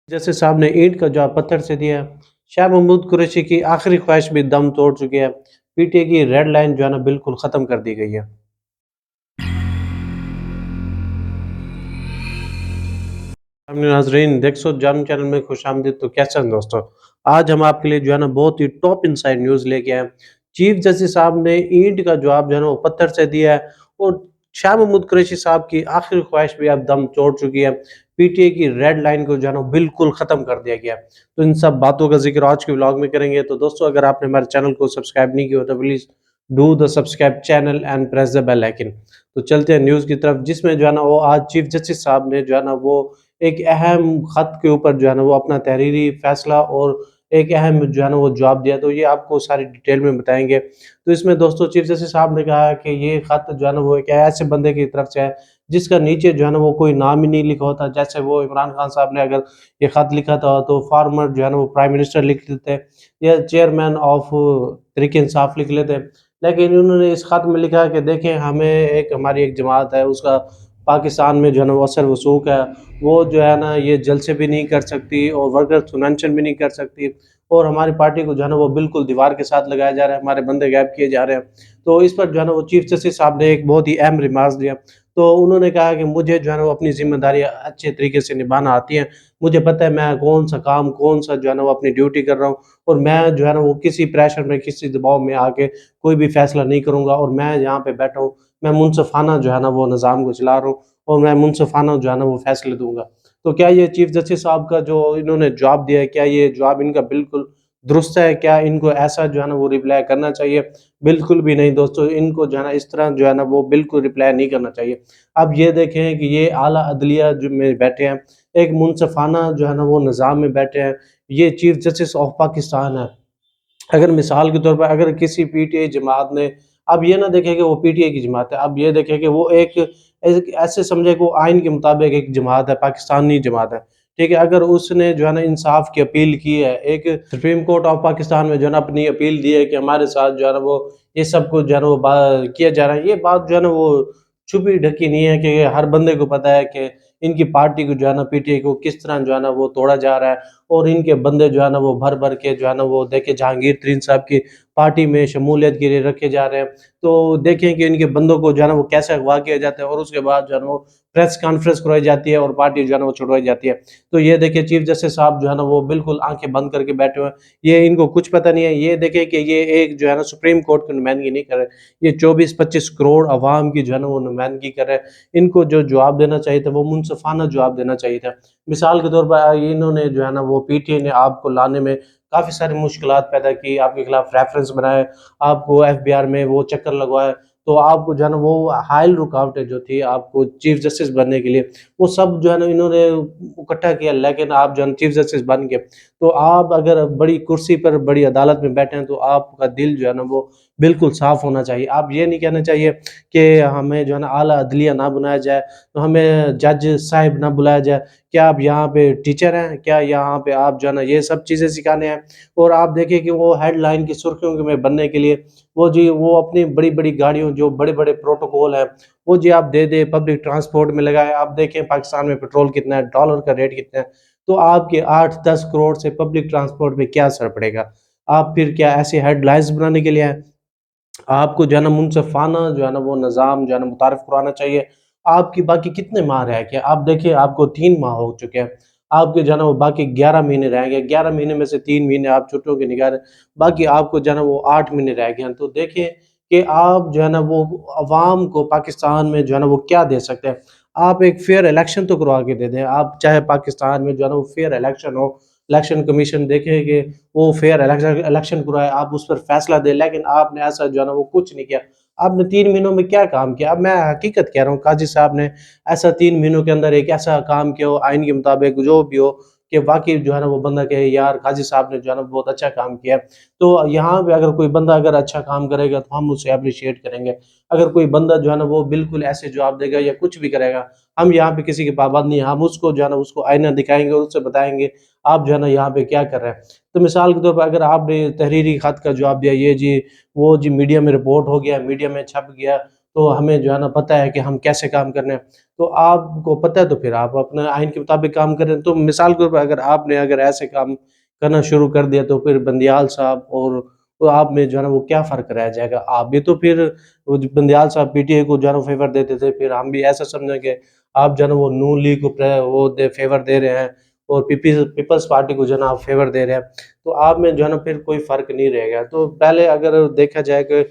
जैसे साहब ने ईंट का जवाब पत्थर से दिया है। शाह महमूद कुरैशी की आखिरी ख्वाहिश भी दम तोड़ चुकी है। पीटीए की रेड लाइन जो है ना बिल्कुल ख़त्म कर दी गई है। हमने नाजरीन देख सो जाम चैनल में खुशामदीद। तो कैसे हैं दोस्तों, आज हम आपके लिए जो है ना बहुत ही टॉप इनसाइड न्यूज़ लेके आए हैं। चीफ जस्टिस साहब ने ईंट का जवाब जो है ना वो पत्थर से दिया है और शाह महमूद कुरैशी साहब की आखिरी ख्वाहिश भी अब दम तोड़ चुकी है। पीटीए की रेड लाइन को जो है ना बिल्कुल ख़त्म कर दिया गया है। तो इन सब बातों का जिक्र आज के व्लॉग में करेंगे। तो दोस्तों, अगर आपने हमारे चैनल को सब्सक्राइब नहीं किया हो तो please do the subscribe channel and press the bell icon. तो चलते हैं न्यूज़ की तरफ, जिसमें जो है ना वो आज चीफ जस्टिस साहब ने जो है ना वो एक अहम ख़त के ऊपर जो है ना वो अपना तहरीरी फ़ैसला और एक अहम जो है ना वो जवाब दिया। तो ये आपको सारी डिटेल में बताएँगे। तो इसमें दोस्तों चीफ जस्टिस साहब ने कहा है कि ये ख़त जो है ना वो एक ऐसे बंदे की तरफ से है जिसका नीचे जो है ना वो कोई नाम ही नहीं लिखा होता। जैसे वो इमरान खान साहब ने अगर ये ख़त लिखा था तो फॉर्मर जो है ना वो प्राइम मिनिस्टर लिख लेते या चेयरमैन ऑफ तहरीक इंसाफ लिख लेते। लेकिन उन्होंने इस ख़त में लिखा कि देखें, हमें एक हमारी एक जमात है, उसका पाकिस्तान में जो है ना वो असर वसूख है। वो जो है ना ये जलसे भी नहीं कर सकती और वर्कर्स मेंशन भी नहीं कर सकती और हमारी पार्टी को जो है ना वो बिल्कुल दीवार के साथ लगाया जा रहा है, हमारे बंदे गायब किए जा रहे हैं। तो इस पर जो है ना वो चीफ जस्टिस साहब ने एक बहुत ही अहम रिमार्क्स दिया। तो उन्होंने कहा कि मुझे जो है ना वो अपनी ज़िम्मेदारी अच्छे तरीके से निभाना आती है। मुझे पता है मैं कौन-सा काम, कौन-सा जो है ना वो अपनी ड्यूटी कर रहा हूँ और मैं जो है ना वो किसी प्रेशर में, किसी दबाव में आके कोई भी फ़ैसला नहीं करूँगा और मैं यहाँ पे बैठा हूँ, मैं मुनसिफ़ाना जो है ना वो निज़ाम को चला रहा हूँ और मैं मुनसिफ़ाना जो है ना वो फ़ैसले दूँगा। तो क्या ये चीफ जस्टिस साहब का जो इन्होंने जवाब दिया है, क्या ये जवाब इनका बिल्कुल दुरुस्त है? क्या इनको ऐसा जो है ना वो रिप्लाई करना चाहिए? बिल्कुल भी नहीं दोस्तों, इनको जो है ना इस तरह जो है ना वो बिल्कुल रिप्लाई नहीं करना चाहिए। अब ये देखें कि ये आला अदलिया जो में बैठे हैं, एक मुनसिफ़ाना जो है ना वो निज़ाम में बैठे हैं, ये चीफ जस्टिस ऑफ पाकिस्तान है। अगर मिसाल के तौर पर अगर किसी पीटीआई जमात ने, अब ये ना देखें कि वो पीटीआई की जमात है, अब ये देखें कि वो एक ऐसे समझे कि वो आइन के मुताबिक एक जमात है, पाकिस्तानी जमात है, ठीक है? अगर उसने जो है ना इंसाफ की अपील की है, एक सुप्रीम कोर्ट ऑफ पाकिस्तान में जो है ना अपनी अपील दी है कि हमारे साथ जो है ना वो ये सब कुछ जो है ना वो किया जा रहा है, ये बात जो है ना वो छुपी ढकी नहीं है कि हर बंदे को पता है कि इनकी पार्टी को जो है ना पीटीआई को किस तरह जो है ना वो तोड़ा जा रहा है और इनके बंदे जो है ना वो भर-भर के जो है ना वो देखिए जहांगीर तरीन साहब की पार्टी में शमूलियत के लिए रखे जा रहे हैं। तो देखें कि इनके बंदों को जो है ना वो कैसे अगवा किया जाता है और उसके बाद जो है ना वो प्रेस कॉन्फ्रेंस करवाई जाती है और पार्टी जो है ना वो छुड़वाई जाती है। तो ये देखिए चीफ जस्टिस साहब जो है ना वो बिल्कुल आँखें बंद करके बैठे हुए हैं। ये इनको कुछ पता नहीं है। ये देखें कि ये एक जो है ना सुप्रीम कोर्ट की नुमाइंदगी नहीं कर रहे। ये 24-25 करोड़ अवाम की जो है ना वो नुमाइंदगी कर रहे हैं। इनको जो जवाब देना चाहिए था वो मुनसिफ़ाना जवाब देना चाहिए था। मिसाल के तौर पर इन्होंने जो है ना वो पीटीआई ने आपको लाने में काफ़ी सारी मुश्किलात पैदा की, आपके खिलाफ रेफ़रेंस बनाए, आपको एफबीआर में वो चक्कर लगवाए, तो आपको जो है ना वो हाइल रुकावटें जो थी आपको चीफ जस्टिस बनने के लिए, वो सब जो है ना इन्होंने इकट्ठा किया, लेकिन आप जो है ना चीफ जस्टिस बन गए। तो आप अगर बड़ी कुर्सी पर, बड़ी अदालत में बैठे हैं तो आपका दिल जो है ना वो बिल्कुल साफ़ होना चाहिए। आप ये नहीं कहना चाहिए कि हमें जो है ना आला अदलिया ना बनाया जाए, तो हमें जज साहिब ना बुलाया जाए। क्या आप यहाँ पे टीचर हैं? क्या यहाँ पे आप जो है ना ये सब चीज़ें सिखाने हैं? और आप देखिए कि वो हेडलाइन की सुर्खियों में बनने के लिए वो अपनी बड़ी-बड़ी गाड़ियों, जो बड़े-बड़े प्रोटोकॉल हैं, वो जी आप दे दें, पब्लिक ट्रांसपोर्ट में लगाएँ। आप देखें पाकिस्तान में पेट्रोल कितना है, डॉलर का रेट कितना है, तो आपके 8-10 करोड़ से पब्लिक ट्रांसपोर्ट पे क्या असर पड़ेगा? आप फिर क्या ऐसी हेडलाइन्स बनाने के लिए आए? आपको जो है ना मुनसिफ़ाना जो है ना वो निज़ाम जो है ना मुतारिफ़ करवाना चाहिए। आपकी बाकी कितने माह रह गए? आप देखिए आपको 3 माह हो चुके हैं। आपके जो है ना वो बाकी 11 महीने रह गए। 11 महीने में से 3 महीने आप छुट्टियों के निकालें, बाकी आपको जो है ना वो 8 महीने रह गए हैं। तो देखिए कि आप जो है ना वो अवाम को पाकिस्तान में जो है ना वो क्या दे सकते हैं। आप एक फ़ेयर इलेक्शन तो करवा के दे दें। आप चाहे पाकिस्तान में जो है ना वो फ़ेयर इलेक्शन हो, इलेक्शन कमीशन देखे कि वो फेयर इलेक्शन इलेक्शन कराए, आप उस पर फैसला दें, लेकिन आपने ऐसा जो है ना वो कुछ नहीं किया। आपने 3 महीनों में क्या काम किया? अब मैं हकीकत कह रहा हूँ, काज़ी साहब ने ऐसा 3 महीनों के अंदर एक ऐसा काम किया हो आइन के मुताबिक जो भी हो, कि वाक़ई जो है ना वो बंदा कहे यार काज़ी साहब ने जो है ना बहुत अच्छा काम किया है। तो यहाँ पे अगर कोई बंदा अगर अच्छा काम करेगा तो हम उसे एप्रिशिएट करेंगे। अगर कोई बंदा जो है ना वो बिल्कुल ऐसे जवाब देगा या कुछ भी करेगा, हम यहाँ पे किसी की पाबंद नहीं है, हम उसको जो है ना उसको आईना दिखाएँगे और उससे बताएँगे आप जो है ना यहाँ पे क्या कर रहे हैं। तो मिसाल के तौर पर अगर आपने तहरीरी ख़त का जवाब दिया, ये जी वो जी मीडिया में रिपोर्ट हो गया, मीडिया में छप गया, تو ہمیں جو ہے نا پتہ ہے کہ ہم کیسے کام کرنے ہیں، تو آپ کو پتہ ہے تو پھر آپ اپنے آئین کے مطابق کام کریں۔ تو مثال کے طور پر اگر آپ نے ایسے کام کرنا شروع کر دیا تو پھر بندیال صاحب اور تو آپ میں جو ہے نا وہ کیا فرق رہ جائے گا؟ آپ بھی تو پھر وہ بندیال صاحب پی ٹی آئی کو جو ہے نا فیور دیتے تھے، پھر ہم بھی ایسا سمجھیں کہ آپ جو ہے نا وہ نون لیگ کو وہ فیور دے رہے ہیں اور پیپلز پارٹی کو جو ہے نا آپ فیور دے رہے ہیں، تو آپ میں جو ہے نا پھر کوئی فرق نہیں رہے گا۔ تو پہلے اگر دیکھا جائے کہ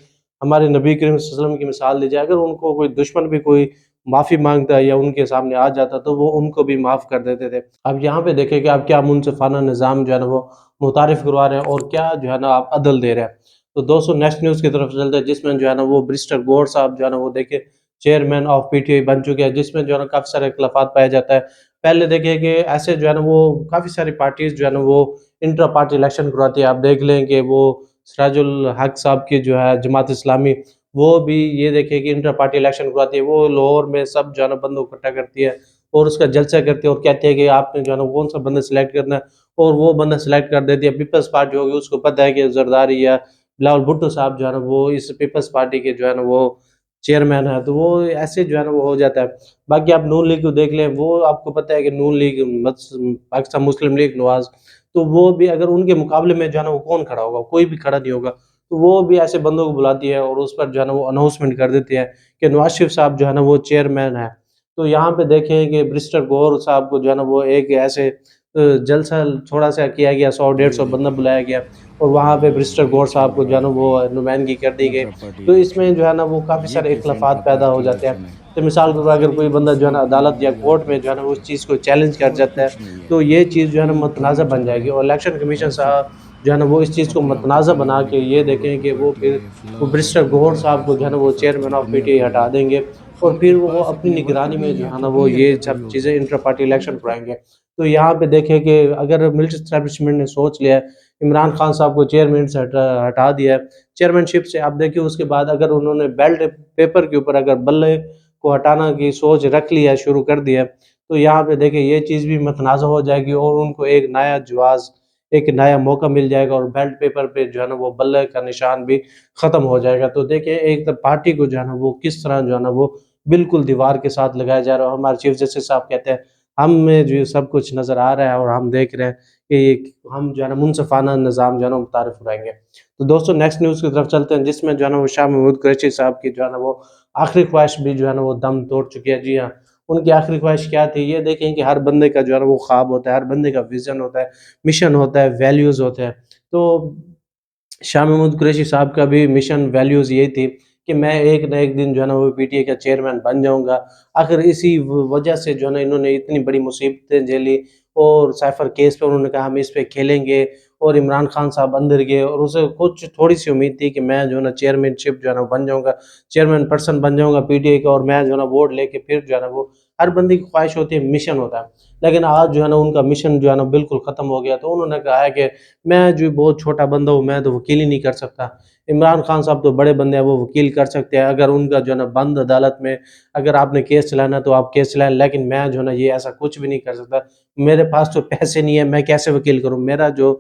ہمارے نبی کریم صلی اللہ علیہ وسلم کی مثال دی جائے، اگر ان کو کوئی دشمن بھی کوئی معافی مانگتا ہے یا ان کے سامنے آ جاتا تو وہ ان کو بھی معاف کر دیتے تھے۔ اب یہاں پہ دیکھیں کہ آپ کیا منصفانہ نظام جو ہے نا وہ متعارف کروا رہے ہیں اور کیا جو ہے نا آپ عدل دے رہے ہیں۔ تو دوستو نیکسٹ نیوز کی طرف چلتے ہیں، جس میں جو ہے نا وہ برسٹر گور صاحب جو ہے نا وہ دیکھیں chairman of P T I بن چکے ہیں، جس میں جو ہے نا کافی سارے اختلافات پایا جاتا ہے۔ پہلے دیکھیں کہ ایسے جو ہے نا وہ کافی ساری پارٹیز جو ہے نا وہ انٹرا پارٹی الیکشن کرواتی ہے۔ آپ دیکھ لیں کہ وہ سراج الحق صاحب کی جو ہے جماعت اسلامی، وہ بھی یہ دیکھیں کہ انٹر پارٹی الیکشن کرواتی ہے، وہ لاہور میں سب جو ہے نا بندوں کو اکٹھا کرتی ہے اور اس کا جلسہ کرتی ہے اور کہتے ہیں کہ آپ نے جو ہے نا کون سا بندہ سلیکٹ کرنا ہے، اور وہ بندہ سلیکٹ کر دیتی ہے۔ پیپلز پارٹی ہوگی، اس کو پتہ ہے کہ زرداری یا بلاول بھٹو صاحب جو ہے نا وہ اس پیپلز پارٹی کے جو ہے نا وہ چیئرمین ہے، تو وہ ایسے جو ہے نا وہ ہو جاتا ہے۔ باقی آپ نون لیگ کو دیکھ لیں، وہ آپ کو پتہ ہے کہ نون لیگ پاکستان مسلم لیگ نواز، تو وہ بھی اگر ان کے مقابلے میں جو ہے نا وہ کون کھڑا ہوگا؟ کوئی بھی کھڑا نہیں ہوگا۔ تو وہ بھی ایسے بندوں کو بلاتی ہے اور اس پر جو ہے نا وہ اناؤنسمنٹ کر دیتی ہے کہ نواز شریف صاحب جو ہے نا وہ چیئرمین ہے۔ تو یہاں پہ دیکھیں کہ برسٹر گور صاحب کو جو ہے نا وہ ایک ایسے جلسہ تھوڑا سا کیا گیا، 100 150 بندہ بلایا گیا اور وہاں پہ برسٹر گور صاحب کو جو ہے نا وہ نمائندگی کر دی گئی۔ تو اس میں جو ہے نا وہ کافی سارے اختلافات پیدا ہو جاتے ہیں۔ تو مثال کے طور پر اگر کوئی بندہ جو ہے نا عدالت یا کورٹ میں جو ہے نا اس چیز کو چیلنج کر جاتا ہے تو یہ چیز جو ہے نا متنازع بن جائے گی، اور الیکشن کمیشن صاحب جو ہے نا وہ اس چیز کو متنازع بنا کے یہ دیکھیں کہ وہ پھر وہ برسٹر گور صاحب کو جو ہے نا وہ چیئرمین آف پی ٹی آئی ہٹا دیں گے، اور پھر وہ اپنی نگرانی میں جو ہے نا وہ یہ سب چیزیں انٹر پارٹی الیکشن کرائیں گے۔ تو یہاں پہ دیکھیں کہ اگر ملٹری اسٹیبلشمنٹ نے سوچ لیا ہے عمران خان صاحب کو چیئرمین سے ہٹا دیا ہے، چیئرمین شپ سے، آپ دیکھیں اس کے بعد اگر انہوں نے بیلٹ پیپر کے اوپر اگر بلے کو ہٹانا کی سوچ رکھ لی ہے، شروع کر دیا ہے، تو یہاں پہ دیکھیں یہ چیز بھی متنازع ہو جائے گی اور ان کو ایک نیا جواز، ایک نیا موقع مل جائے گا، اور بیلٹ پیپر پہ جو ہے نا وہ بلے کا نشان بھی ختم ہو جائے گا۔ تو دیکھیں ایک پارٹی کو جو ہے نا وہ کس طرح جو ہے نا وہ بالکل دیوار کے ساتھ لگایا جا رہا ہے۔ ہمارے چیف جسٹس صاحب کہتے ہیں ہم میں جو یہ سب کچھ نظر آ رہا ہے اور ہم دیکھ رہے ہیں کہ ہم جو ہے نا منصفانہ نظام جو ہے نا متعارف کرائیں گے۔ تو دوستو نیکسٹ نیوز کی طرف چلتے ہیں، جس میں جو ہے نا وہ شاہ محمود قریشی صاحب کی جو ہے نا وہ آخری خواہش بھی جو ہے نا وہ دم توڑ چکی ہے۔ جی ہاں، ان کی آخری خواہش کیا تھی؟ یہ دیکھیں کہ ہر بندے کا جو ہے نا وہ خواب ہوتا ہے، ہر بندے کا ویژن ہوتا ہے، مشن ہوتا ہے، ویلیوز ہوتے ہیں۔ تو شاہ محمود قریشی صاحب کا بھی مشن ویلیوز یہی تھی کہ میں ایک نہ ایک دن جو ہے نا وہ پی ٹی آئی کا چیئرمین بن جاؤں گا۔ آخر اسی وجہ سے جو ہے نا انہوں نے اتنی بڑی مصیبتیں جھیلی، اور سائفر کیس پہ انہوں نے کہا ہم اس پہ کھیلیں گے، اور عمران خان صاحب اندر گئے اور اسے کچھ تھوڑی سی امید تھی کہ میں جو ہے نا چیئرمین شپ جو ہے نا بن جاؤں گا، چیئرمین پرسن بن جاؤں گا پی ٹی آئی کا، اور میں جو ہے نا ووٹ لے کے پھر جو ہے نا وہ ہر بندے کی خواہش ہوتی ہے، مشن ہوتا ہے، لیکن آج جو ہے نا ان کا مشن جو ہے نا بالکل ختم ہو گیا۔ تو انہوں نے کہا ہے کہ میں جو بہت چھوٹا بندہ ہوں، میں تو وکیل ہی نہیں کر سکتا۔ عمران خان صاحب تو بڑے بندے ہیں، وہ وکیل کر سکتے ہیں، اگر ان کا جو ہے نا بند عدالت میں اگر آپ نے کیس چلانا ہے تو آپ کیس چلائیں، لیکن میں جو ہے نا یہ ایسا کچھ بھی نہیں کر سکتا۔ میرے پاس تو پیسے نہیں ہے، میں کیسے وکیل کروں؟ میرا جو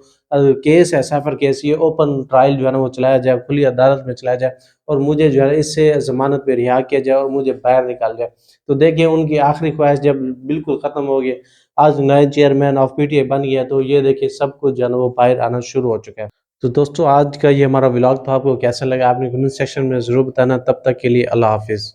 کیس ہے سائفر کیس، یہ اوپن ٹرائل جو ہے نا وہ چلایا جائے، کھلی عدالت میں چلایا جائے، اور مجھے جو ہے نا اس سے ضمانت پہ رہا کیا جائے اور مجھے باہر نکال جائے۔ تو دیکھیں ان کی آخری خواہش جب بالکل ختم ہو گئی، آج نئے chairman of P T I بن گیا، تو یہ دیکھیں سب کچھ جو ہے نا وہ باہر آنا شروع ہو چکا ہے۔ تو دوستو آج کا یہ ہمارا ولاگ تھا، آپ کو کیسا لگا آپ نے کمنٹ سیکشن میں ضرور بتانا۔ تب تک کے لیے اللہ حافظ۔